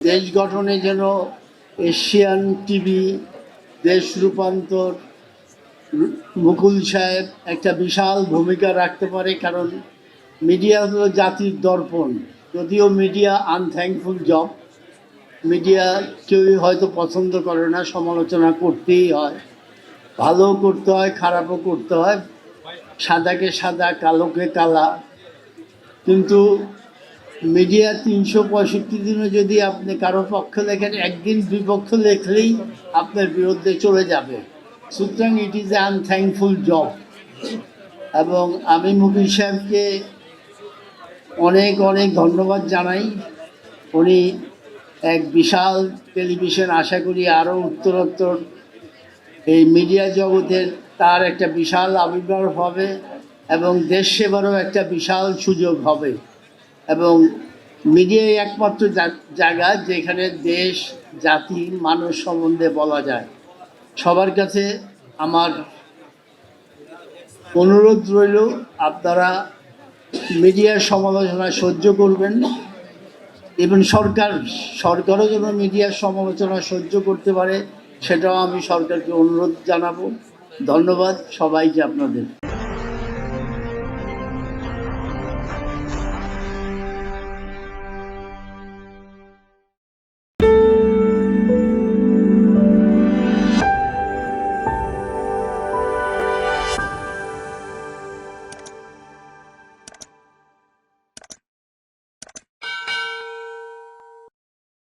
দেশ গঠনে যেন এশিয়ান টিভি, দেশ রূপান্তর, মুকুল সাহেব একটা বিশাল ভূমিকা রাখতে পারে। কারণ মিডিয়া হলো জাতির দর্পণ। যদিও মিডিয়া আনথ্যাঙ্কফুল জব, মিডিয়া কেউই হয়তো পছন্দ করে না, সমালোচনা করতেই হয়, ভালোও করতে হয়, খারাপও করতে হয়, সাদাকে সাদা কালোকে কালা। কিন্তু মিডিয়া ৩৬৫ দিনে যদি আপনি কারো পক্ষে লেখেন, একদিন বিপক্ষ লেখলেই আপনার বিরুদ্ধে চলে যাবে। সুতরাং ইট ইজ এ আনথ্যাঙ্কফুল জব। এবং আমি মুকুল সাহেবকে অনেক অনেক ধন্যবাদ জানাই। উনি এক বিশাল টেলিভিশন, আশা করি আরও উত্তরোত্তর এই মিডিয়া জগতের তার একটা বিশাল আবির্ভাব হবে এবং দেশ সেবারও একটা বিশাল সুযোগ হবে। এবং মিডিয়াই একমাত্র জায়গা যেখানে দেশ, জাতি, মানুষ সম্বন্ধে বলা যায়। সবার কাছে আমার অনুরোধ রইল, আপনারা মিডিয়ার সমালোচনা সহ্য করবেন। এবং সরকারও যেন মিডিয়ার সমালোচনা সহ্য করতে পারে, সেটাও আমি সরকারকে অনুরোধ জানাবো। ধন্যবাদ সবাইকে আপনাদের।